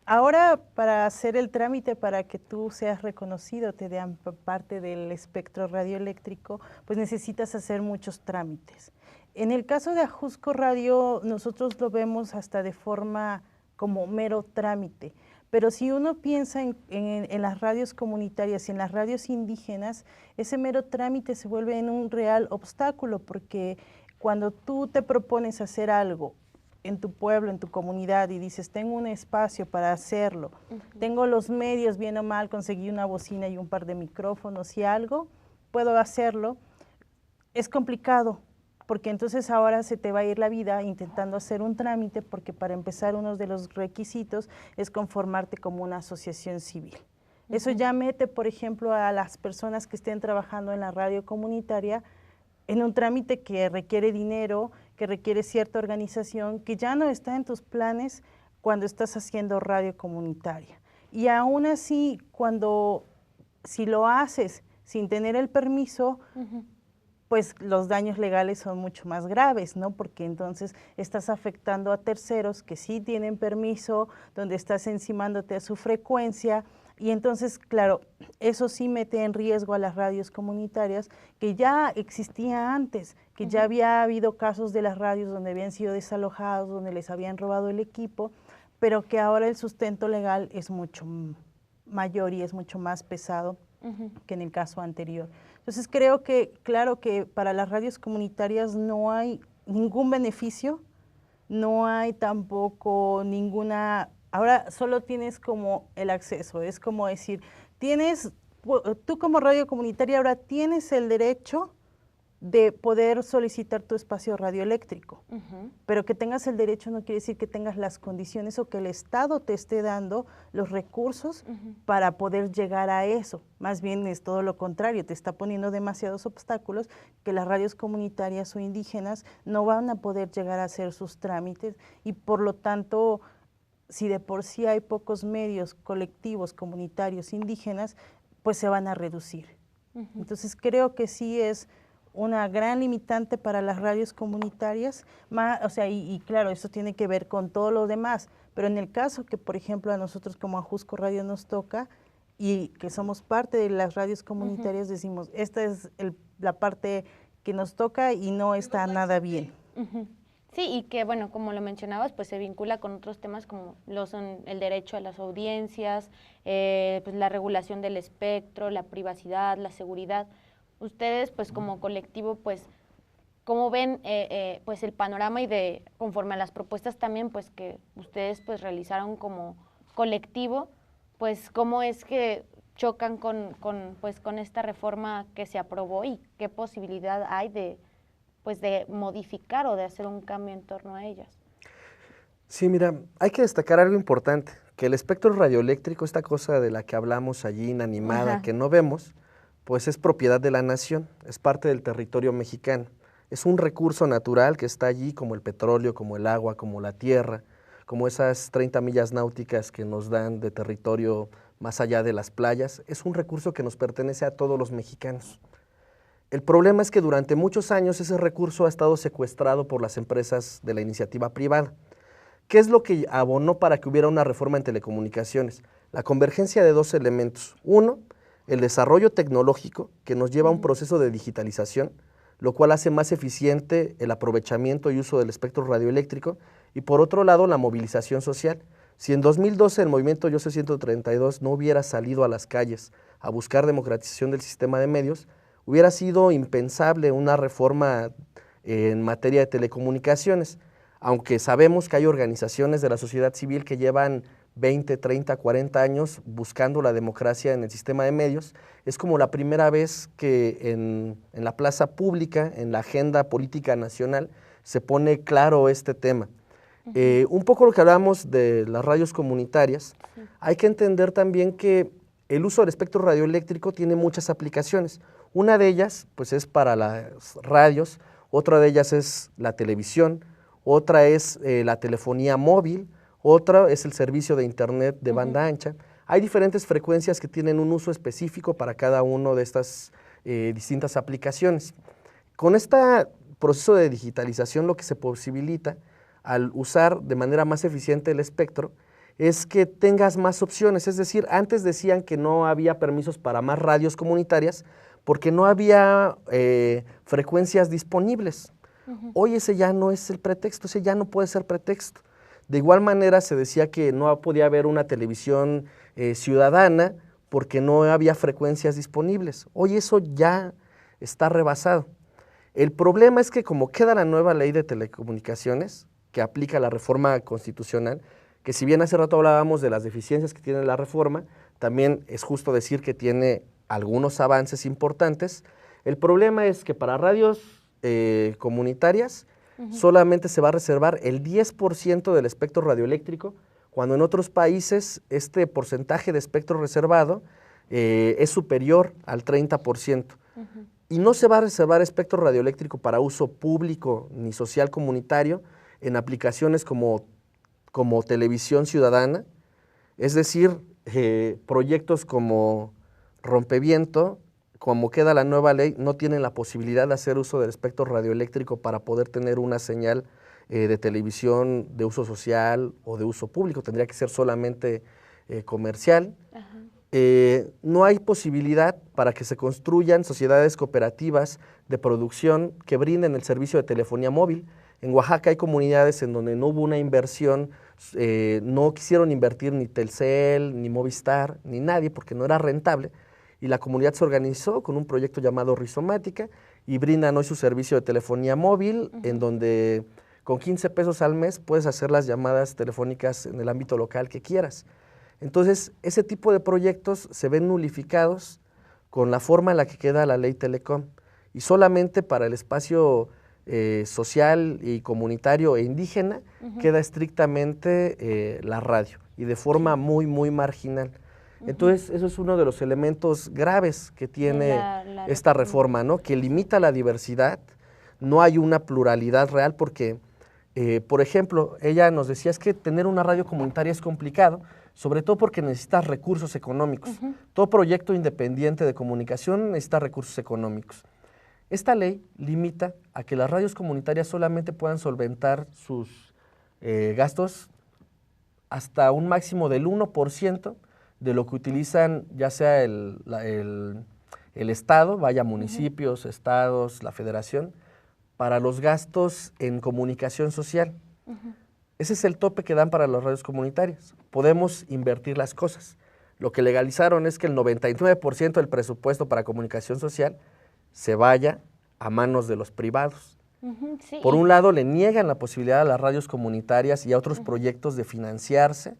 ahora para hacer el trámite para que tú seas reconocido, te den parte del espectro radioeléctrico, pues necesitas hacer muchos trámites. En el caso de Ajusco Radio, nosotros lo vemos hasta de forma como mero trámite, pero si uno piensa en las radios comunitarias y en las radios indígenas, ese mero trámite se vuelve en un real obstáculo porque cuando tú te propones hacer algo en tu pueblo, en tu comunidad, y dices, tengo un espacio para hacerlo, tengo los medios, bien o mal, conseguí una bocina y un par de micrófonos y algo, puedo hacerlo, es complicado, porque entonces ahora se te va a ir la vida intentando hacer un trámite, porque para empezar uno de los requisitos es conformarte como una asociación civil. Eso ya mete, por ejemplo, a las personas que estén trabajando en la radio comunitaria en un trámite que requiere dinero, que requiere cierta organización, que ya no está en tus planes cuando estás haciendo radio comunitaria. Y aún así, si lo haces sin tener el permiso, pues los daños legales son mucho más graves, ¿no? Porque entonces estás afectando a terceros que sí tienen permiso, donde estás encimándote a su frecuencia, y entonces, claro, eso sí mete en riesgo a las radios comunitarias, que ya existía antes, que ya había habido casos de las radios donde habían sido desalojados, donde les habían robado el equipo, pero que ahora el sustento legal es mucho mayor y es mucho más pesado que en el caso anterior. Entonces creo que, claro que para las radios comunitarias no hay ningún beneficio, no hay tampoco ninguna... Ahora solo tienes como el acceso, es como decir, tú como radio comunitaria ahora tienes el derecho de poder solicitar tu espacio radioeléctrico, pero que tengas el derecho no quiere decir que tengas las condiciones o que el Estado te esté dando los recursos para poder llegar a eso. Más bien es todo lo contrario, te está poniendo demasiados obstáculos que las radios comunitarias o indígenas no van a poder llegar a hacer sus trámites, y por lo tanto, si de por sí hay pocos medios colectivos, comunitarios, indígenas, pues se van a reducir. Entonces creo que sí es una gran limitante para las radios comunitarias, y claro, eso tiene que ver con todo lo demás, pero en el caso que, por ejemplo, a nosotros como Ajusco Radio nos toca, y que somos parte de las radios comunitarias, decimos, esta es la parte que nos toca y no está nada bien. Sí, y que, bueno, como lo mencionabas, pues se vincula con otros temas como lo son el derecho a las audiencias, pues la regulación del espectro, la privacidad, la seguridad. Ustedes, pues como colectivo, pues, ¿cómo ven pues el panorama y conforme a las propuestas también, pues que ustedes pues realizaron como colectivo, pues cómo es que chocan con esta reforma que se aprobó y qué posibilidad hay de modificar o de hacer un cambio en torno a ellas? Sí, mira, hay que destacar algo importante, que el espectro radioeléctrico, esta cosa de la que hablamos allí inanimada, que no vemos, pues es propiedad de la nación, es parte del territorio mexicano. Es un recurso natural que está allí, como el petróleo, como el agua, como la tierra, como esas 30 millas náuticas que nos dan de territorio más allá de las playas. Es un recurso que nos pertenece a todos los mexicanos. El problema es que durante muchos años ese recurso ha estado secuestrado por las empresas de la iniciativa privada. ¿Qué es lo que abonó para que hubiera una reforma en telecomunicaciones? La convergencia de dos elementos. Uno, el desarrollo tecnológico, que nos lleva a un proceso de digitalización, lo cual hace más eficiente el aprovechamiento y uso del espectro radioeléctrico, y por otro lado, la movilización social. Si en 2012 el movimiento Yo Soy 132 no hubiera salido a las calles a buscar democratización del sistema de medios, hubiera sido impensable una reforma en materia de telecomunicaciones, aunque sabemos que hay organizaciones de la sociedad civil que llevan 20, 30, 40 años buscando la democracia en el sistema de medios. Es como la primera vez que en la plaza pública, en la agenda política nacional, se pone claro este tema. Un poco lo que hablamos de las radios comunitarias, hay que entender también que el uso del espectro radioeléctrico tiene muchas aplicaciones. Una de ellas pues es para las radios, otra de ellas es la televisión, otra es la telefonía móvil, otra es el servicio de internet de banda ancha. Hay diferentes frecuencias que tienen un uso específico para cada una de estas distintas aplicaciones. Con este proceso de digitalización lo que se posibilita al usar de manera más eficiente el espectro es que tengas más opciones, es decir, antes decían que no había permisos para más radios comunitarias porque no había frecuencias disponibles. Hoy ese ya no es el pretexto, ese ya no puede ser pretexto. De igual manera se decía que no podía haber una televisión ciudadana porque no había frecuencias disponibles. Hoy eso ya está rebasado. El problema es que como queda la nueva ley de telecomunicaciones, que aplica la reforma constitucional, que si bien hace rato hablábamos de las deficiencias que tiene la reforma, también es justo decir que tiene algunos avances importantes. El problema es que para radios comunitarias solamente se va a reservar el 10% del espectro radioeléctrico, cuando en otros países este porcentaje de espectro reservado es superior al 30%. Y no se va a reservar espectro radioeléctrico para uso público ni social comunitario en aplicaciones como televisión ciudadana, es decir, proyectos como Rompeviento, como queda la nueva ley, no tienen la posibilidad de hacer uso del espectro radioeléctrico para poder tener una señal de televisión de uso social o de uso público, tendría que ser solamente comercial. No hay posibilidad para que se construyan sociedades cooperativas de producción que brinden el servicio de telefonía móvil. En Oaxaca hay comunidades en donde no hubo una inversión, no quisieron invertir ni Telcel, ni Movistar, ni nadie, porque no era rentable, y la comunidad se organizó con un proyecto llamado Rizomática y brindan hoy su servicio de telefonía móvil, en donde con 15 pesos al mes puedes hacer las llamadas telefónicas en el ámbito local que quieras. Entonces, ese tipo de proyectos se ven nulificados con la forma en la que queda la ley Telecom, y solamente para el espacio social y comunitario e indígena queda estrictamente la radio, y de forma muy, muy marginal. Entonces, eso es uno de los elementos graves que tiene esta reforma, ¿no? Que limita la diversidad, no hay una pluralidad real porque, por ejemplo, ella nos decía, es que tener una radio comunitaria es complicado, sobre todo porque necesitas recursos económicos. Todo proyecto independiente de comunicación necesita recursos económicos. Esta ley limita a que las radios comunitarias solamente puedan solventar sus gastos hasta un máximo del 1% de lo que utilizan ya sea el Estado, vaya municipios, estados, la federación, para los gastos en comunicación social. Ese es el tope que dan para las radios comunitarias. Podemos invertir las cosas. Lo que legalizaron es que el 99% del presupuesto para comunicación social se vaya a manos de los privados. Sí. Por un lado, le niegan la posibilidad a las radios comunitarias y a otros proyectos de financiarse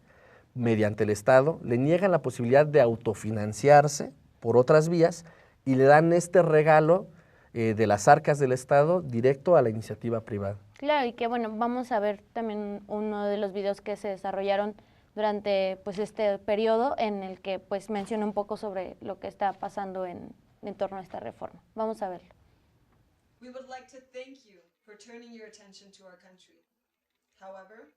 mediante el Estado, le niegan la posibilidad de autofinanciarse por otras vías y le dan este regalo de las arcas del Estado directo a la iniciativa privada. Claro, y que bueno, vamos a ver también uno de los videos que se desarrollaron durante pues este periodo en el que pues menciona un poco sobre lo que está pasando en torno a esta reforma. Vamos a verlo. We would like to thank you for turning your attention to our country. However,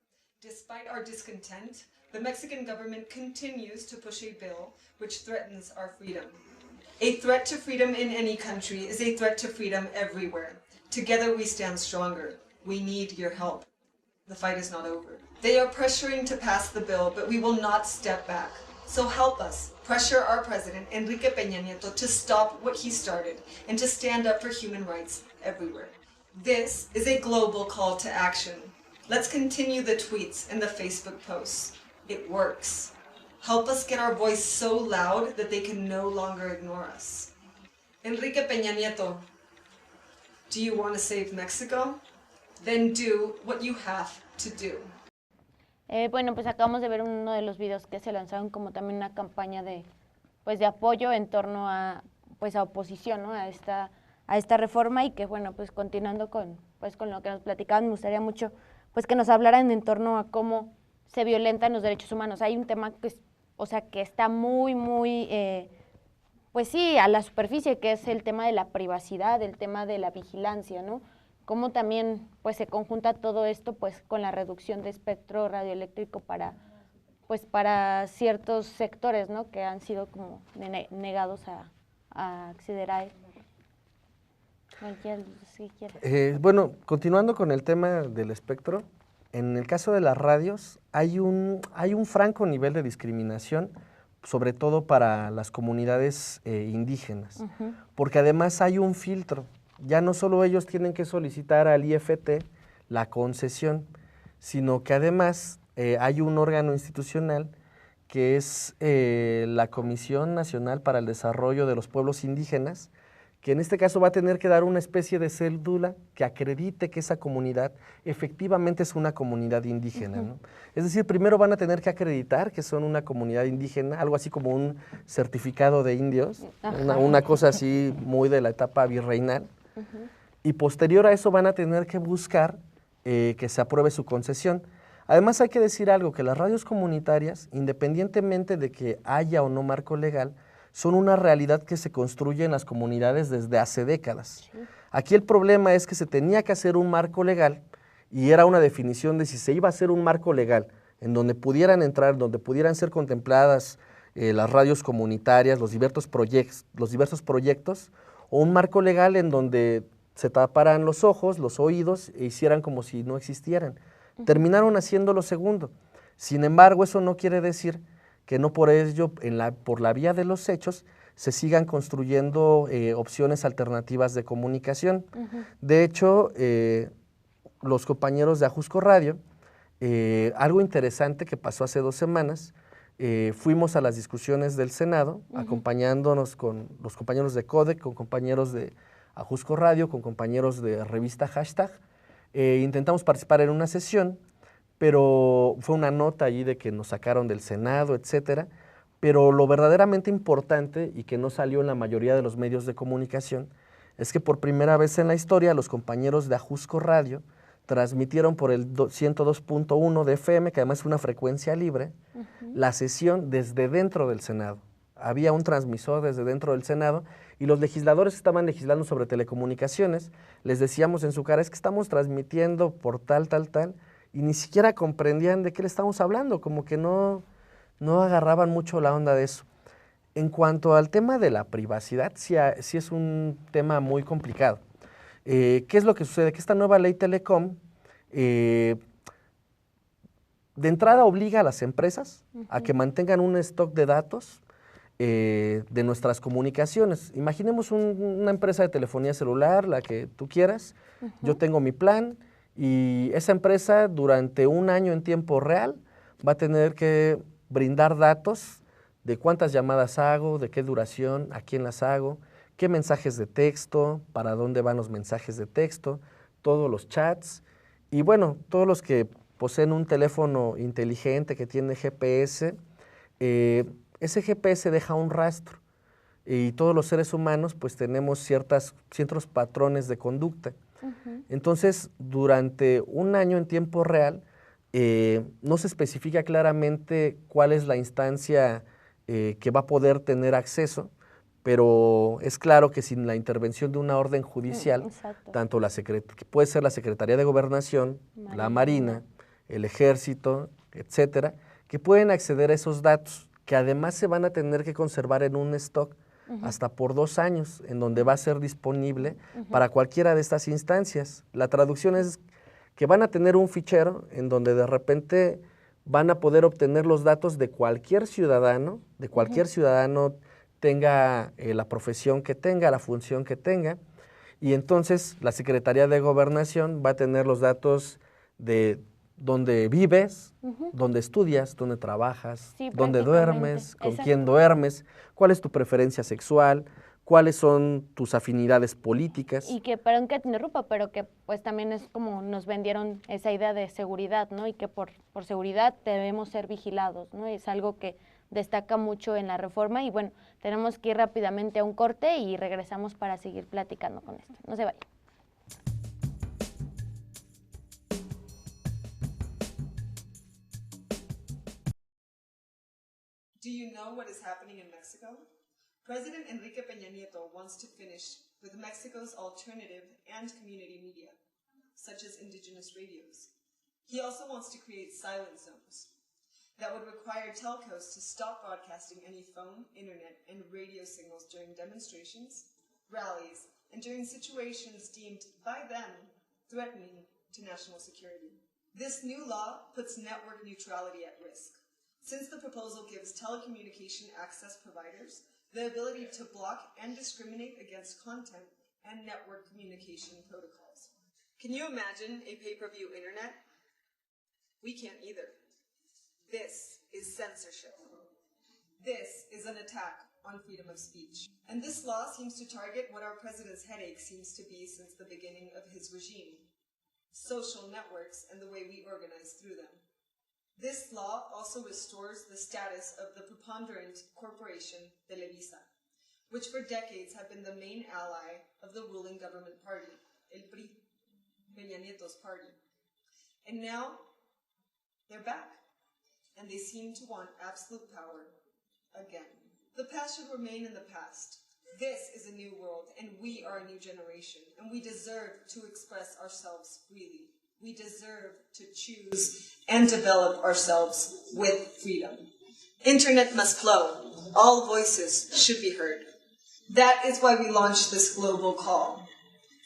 despite our discontent, the Mexican government continues to push a bill which threatens our freedom. A threat to freedom in any country is a threat to freedom everywhere. Together we stand stronger. We need your help. The fight is not over. They are pressuring to pass the bill, but we will not step back. So help us pressure our president, Enrique Peña Nieto, to stop what he started and to stand up for human rights everywhere. This is a global call to action. Let's continue the tweets and the Facebook posts. It works. Help us get our voice so loud that they can no longer ignore us. Enrique Peña Nieto, do you want to save Mexico? Then do what you have to do. Bueno, pues acabamos de ver uno de los videos que se lanzaron como también una campaña de apoyo en torno a pues a oposición, ¿no? a esta reforma, y que bueno, pues continuando con lo que nos platicaban, me gustaría mucho pues que nos hablaran en torno a cómo se violentan los derechos humanos. Hay un tema que que está muy pues sí, a la superficie, que es el tema de la privacidad, el tema de la vigilancia, ¿no? Cómo también pues se conjunta todo esto pues con la reducción de espectro radioeléctrico para ciertos sectores, ¿no? Que han sido como negados a acceder a él. Bueno, continuando con el tema del espectro, en el caso de las radios hay un franco nivel de discriminación, sobre todo para las comunidades indígenas, porque además hay un filtro. Ya no solo ellos tienen que solicitar al IFT la concesión, sino que además hay un órgano institucional que es la Comisión Nacional para el Desarrollo de los Pueblos Indígenas, que en este caso va a tener que dar una especie de cédula que acredite que esa comunidad efectivamente es una comunidad indígena, ¿no? Es decir, primero van a tener que acreditar que son una comunidad indígena, algo así como un certificado de indios, una cosa así muy de la etapa virreinal, y posterior a eso van a tener que buscar que se apruebe su concesión. Además hay que decir algo, que las radios comunitarias, independientemente de que haya o no marco legal, son una realidad que se construye en las comunidades desde hace décadas. Sí. Aquí el problema es que se tenía que hacer un marco legal y era una definición de si se iba a hacer un marco legal en donde pudieran entrar, donde pudieran ser contempladas las radios comunitarias, los diversos proyectos, o un marco legal en donde se taparan los ojos, los oídos e hicieran como si no existieran. Terminaron haciendo lo segundo. Sin embargo, eso no quiere decir que no por ello, por la vía de los hechos, se sigan construyendo opciones alternativas de comunicación. De hecho, los compañeros de Ajusco Radio, algo interesante que pasó hace 2 semanas, fuimos a las discusiones del Senado, acompañándonos con los compañeros de Codec, con compañeros de Ajusco Radio, con compañeros de revista Hashtag. Intentamos participar en una sesión, pero fue una nota allí de que nos sacaron del Senado, etcétera. Pero lo verdaderamente importante y que no salió en la mayoría de los medios de comunicación es que por primera vez en la historia los compañeros de Ajusco Radio transmitieron por el 102.1 de FM, que además es una frecuencia libre, la sesión desde dentro del Senado. Había un transmisor desde dentro del Senado y los legisladores estaban legislando sobre telecomunicaciones. Les decíamos en su cara, es que estamos transmitiendo por tal, y ni siquiera comprendían de qué le estamos hablando, como que no agarraban mucho la onda de eso. En cuanto al tema de la privacidad, sí es un tema muy complicado. ¿Qué es lo que sucede? Que esta nueva ley Telecom, de entrada obliga a las empresas a que mantengan un stock de datos de nuestras comunicaciones. Imaginemos una empresa de telefonía celular, la que tú quieras, yo tengo mi plan, y esa empresa durante un año en tiempo real va a tener que brindar datos de cuántas llamadas hago, de qué duración, a quién las hago, qué mensajes de texto, para dónde van los mensajes de texto, todos los chats, y bueno, todos los que poseen un teléfono inteligente que tiene GPS, ese GPS deja un rastro, y todos los seres humanos pues tenemos ciertos patrones de conducta. Entonces, durante un año en tiempo real, no se especifica claramente cuál es la instancia que va a poder tener acceso, pero es claro que sin la intervención de una orden judicial, tanto que puede ser la Secretaría de Gobernación, la Marina, el Ejército, etcétera, que pueden acceder a esos datos, que además se van a tener que conservar en un stock hasta por 2 años, en donde va a ser disponible para cualquiera de estas instancias. La traducción es que van a tener un fichero en donde de repente van a poder obtener los datos de cualquier ciudadano, tenga la profesión que tenga, la función que tenga, y entonces la Secretaría de Gobernación va a tener los datos de dónde vives, dónde estudias, dónde trabajas, dónde duermes, con quién duermes, cuál es tu preferencia sexual, cuáles son tus afinidades políticas. Y que, perdón que te interrumpa, pero que pues también es como nos vendieron esa idea de seguridad, ¿no? Y que por seguridad debemos ser vigilados, ¿no? Es algo que destaca mucho en la reforma y bueno, tenemos que ir rápidamente a un corte y regresamos para seguir platicando con esto. No se vayan. Do you know what is happening in Mexico? President Enrique Peña Nieto wants to finish with Mexico's alternative and community media, such as indigenous radios. He also wants to create silent zones that would require telcos to stop broadcasting any phone, internet, and radio signals during demonstrations, rallies, and during situations deemed by them threatening to national security. This new law puts network neutrality at risk, since the proposal gives telecommunication access providers the ability to block and discriminate against content and network communication protocols. Can you imagine a pay-per-view internet? We can't either. This is censorship. This is an attack on freedom of speech. And this law seems to target what our president's headache seems to be since the beginning of his regime: social networks and the way we organize through them. This law also restores the status of the preponderant corporation Televisa, which for decades have been the main ally of the ruling government party, El PRI, Peña Nieto's party. And now they're back, and they seem to want absolute power again. The past should remain in the past. This is a new world, and we are a new generation, and we deserve to express ourselves freely. We deserve to choose and develop ourselves with freedom. Internet must flow. All voices should be heard. That is why we launched this global call,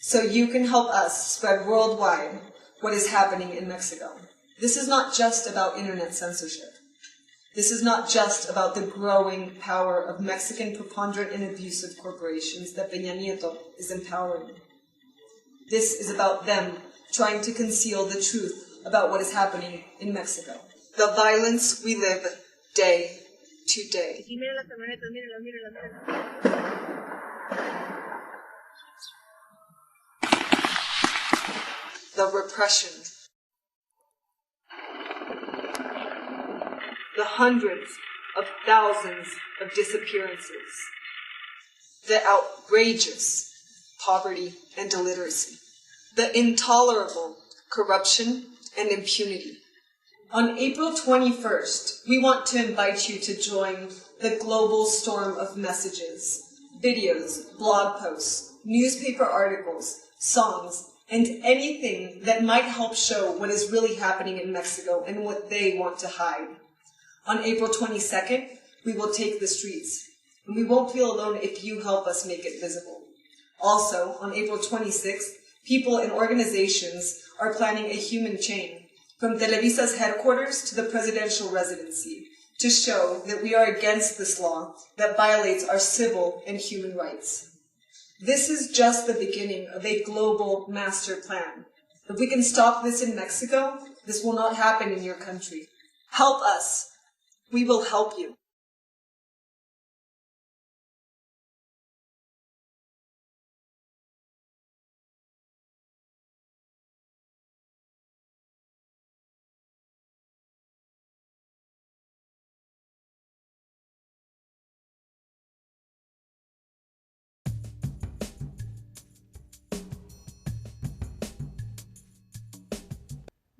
so you can help us spread worldwide what is happening in Mexico. This is not just about internet censorship. This is not just about the growing power of Mexican preponderant and abusive corporations that Peña Nieto is empowering. This is about them trying to conceal the truth about what is happening in Mexico. The violence we live day to day. The repression. The hundreds of thousands of disappearances. The outrageous poverty and illiteracy. The intolerable corruption and impunity. On April 21st, we want to invite you to join the global storm of messages, videos, blog posts, newspaper articles, songs, and anything that might help show what is really happening in Mexico and what they want to hide. On April 22nd, we will take the streets, and we won't feel alone if you help us make it visible. Also, on April 26th, people and organizations are planning a human chain from Televisa's headquarters to the presidential residency to show that we are against this law that violates our civil and human rights. This is just the beginning of a global master plan. If we can stop this in Mexico, this will not happen in your country. Help us. We will help you.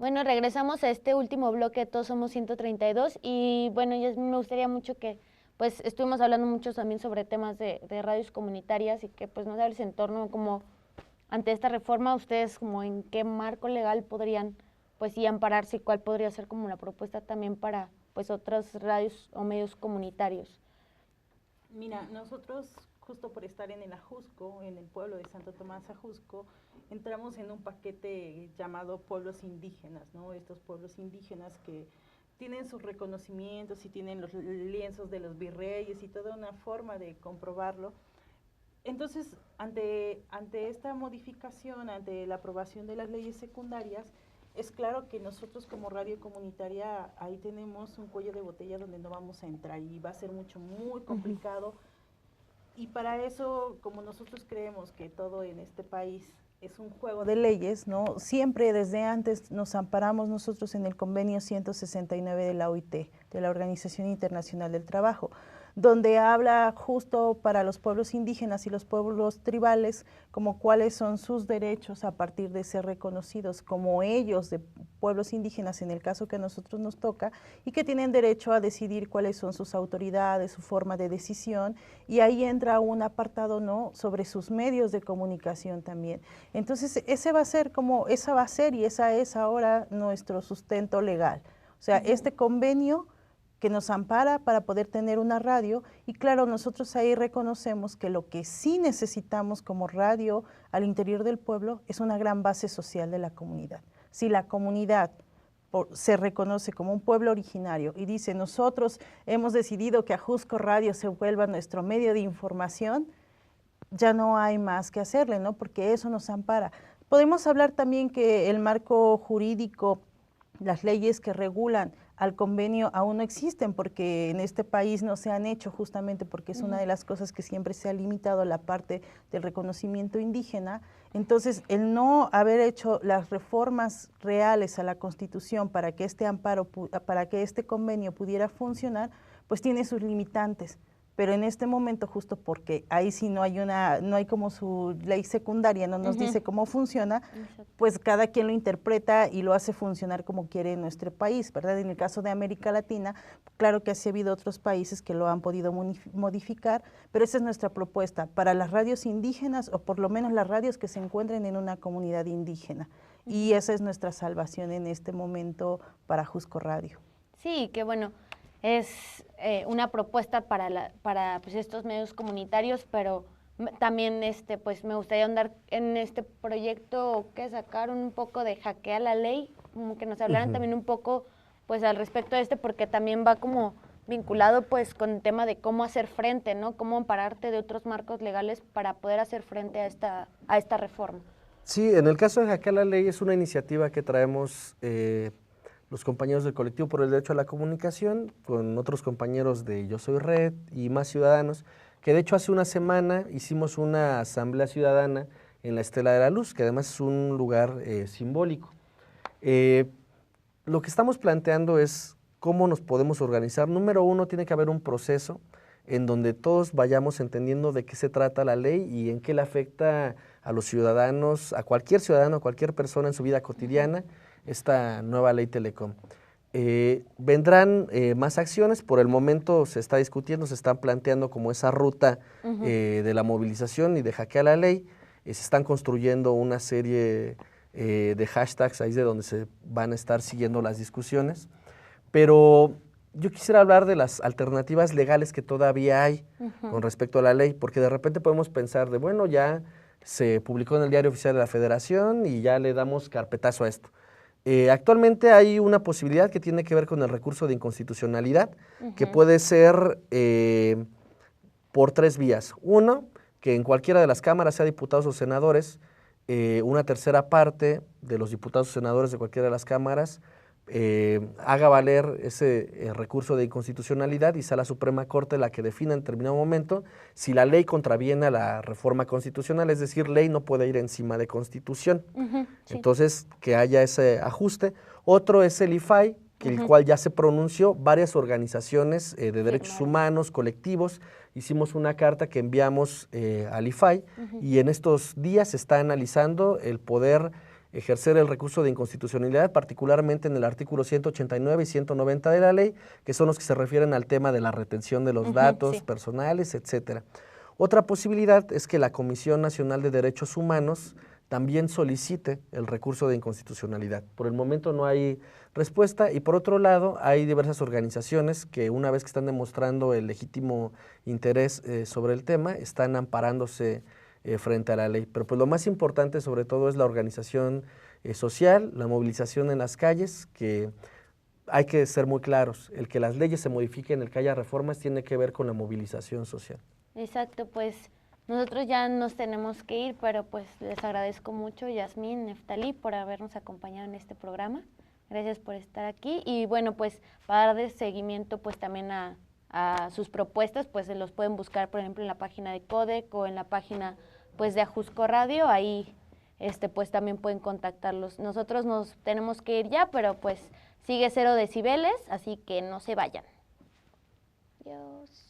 Bueno, regresamos a este último bloque de Todos Somos 132 y bueno, me gustaría mucho que pues estuvimos hablando mucho también sobre temas de radios comunitarias y que pues nos hables en torno como ante esta reforma, ustedes como en qué marco legal podrían pues sí ampararse y cuál podría ser como la propuesta también para pues otras radios o medios comunitarios. Mira, nosotros justo por estar en el Ajusco, en el pueblo de Santo Tomás Ajusco, entramos en un paquete llamado pueblos indígenas, ¿no? Estos pueblos indígenas que tienen sus reconocimientos y tienen los lienzos de los virreyes y toda una forma de comprobarlo. Entonces, ante esta modificación, ante la aprobación de las leyes secundarias, es claro que nosotros como radio comunitaria ahí tenemos un cuello de botella donde no vamos a entrar y va a ser muy complicado. Y para eso, como nosotros creemos que todo en este país es un juego de leyes, ¿no? Siempre desde antes nos amparamos nosotros en el convenio 169 de la OIT, de la Organización Internacional del Trabajo, donde habla justo para los pueblos indígenas y los pueblos tribales como cuáles son sus derechos a partir de ser reconocidos como ellos de pueblos indígenas en el caso que a nosotros nos toca y que tienen derecho a decidir cuáles son sus autoridades, su forma de decisión y ahí entra un apartado, ¿no?, sobre sus medios de comunicación también. Entonces esa va a ser y esa es ahora nuestro sustento legal. O sea, este convenio que nos ampara para poder tener una radio y claro, nosotros ahí reconocemos que lo que sí necesitamos como radio al interior del pueblo es una gran base social de la comunidad. Si la comunidad se reconoce como un pueblo originario y dice nosotros hemos decidido que Ajusco Radio se vuelva nuestro medio de información, ya no hay más que hacerle, ¿no? Porque eso nos ampara. Podemos hablar también que el marco jurídico, las leyes que regulan al convenio aún no existen, porque en este país no se han hecho, justamente porque es una de las cosas que siempre se ha limitado, la parte del reconocimiento indígena. Entonces, el no haber hecho las reformas reales a la Constitución para que este amparo, para que este convenio pudiera funcionar, pues tiene sus limitantes. Pero en este momento, justo porque ahí sí no hay como su ley secundaria, no nos dice cómo funciona, pues cada quien lo interpreta y lo hace funcionar como quiere en nuestro país, ¿verdad? En el caso de América Latina, claro que sí ha habido otros países que lo han podido modificar, pero esa es nuestra propuesta para las radios indígenas, o por lo menos las radios que se encuentren en una comunidad indígena. Y esa es nuestra salvación en este momento para Ajusco Radio. Sí, que bueno, es una propuesta para pues, estos medios comunitarios, pero también pues me gustaría andar en este proyecto que sacaron un poco de Hackea la Ley, como que nos hablaran también un poco pues al respecto de porque también va como vinculado pues con el tema de cómo hacer frente, ¿no? Cómo ampararte de otros marcos legales para poder hacer frente a esta reforma. Sí, en el caso de Hackea la Ley es una iniciativa que traemos los compañeros del Colectivo por el Derecho a la Comunicación, con otros compañeros de Yo Soy Red y más ciudadanos, que de hecho hace una semana hicimos una asamblea ciudadana en la Estela de la Luz, que además es un lugar simbólico. Lo que estamos planteando es cómo nos podemos organizar. Número uno, tiene que haber un proceso en donde todos vayamos entendiendo de qué se trata la ley y en qué le afecta a los ciudadanos, a cualquier ciudadano, a cualquier persona en su vida cotidiana, esta nueva ley Telecom. Vendrán más acciones, por el momento se está discutiendo, se están planteando como esa ruta de la movilización y de Hackea la Ley, se están construyendo una serie de hashtags, ahí es de donde se van a estar siguiendo las discusiones, pero yo quisiera hablar de las alternativas legales que todavía hay con respecto a la ley, porque de repente podemos pensar de, bueno, ya se publicó en el Diario Oficial de la Federación y ya le damos carpetazo a esto. Actualmente hay una posibilidad que tiene que ver con el recurso de inconstitucionalidad, que puede ser por 3 vías. Uno, que en cualquiera de las cámaras, sea diputados o senadores, una tercera parte de los diputados o senadores de cualquiera de las cámaras haga valer ese recurso de inconstitucionalidad y sea la Suprema Corte la que defina en determinado momento si la ley contraviene a la reforma constitucional, es decir, ley no puede ir encima de Constitución. Sí. Entonces, que haya ese ajuste. Otro es el IFAI, que el cual ya se pronunció, varias organizaciones de derechos humanos, colectivos, hicimos una carta que enviamos al IFAI y en estos días se está analizando el poder ejercer el recurso de inconstitucionalidad, particularmente en el artículo 189 y 190 de la ley, que son los que se refieren al tema de la retención de los datos personales, etcétera. Otra posibilidad es que la Comisión Nacional de Derechos Humanos también solicite el recurso de inconstitucionalidad. Por el momento no hay respuesta y por otro lado hay diversas organizaciones que una vez que están demostrando el legítimo interés sobre el tema, están amparándose frente a la ley. Pero pues lo más importante sobre todo es la organización social, la movilización en las calles, que hay que ser muy claros, el que las leyes se modifiquen, el que haya reformas, tiene que ver con la movilización social. Exacto, pues nosotros ya nos tenemos que ir, pero pues les agradezco mucho, Yasmín, Neftalí, por habernos acompañado en este programa. Gracias por estar aquí y bueno, pues para darle seguimiento pues también a sus propuestas, pues se los pueden buscar por ejemplo en la página de Codec o en la página pues de Ajusco Radio, ahí pues también pueden contactarlos. Nosotros nos tenemos que ir ya, pero pues sigue 0 decibeles, así que no se vayan. Adiós.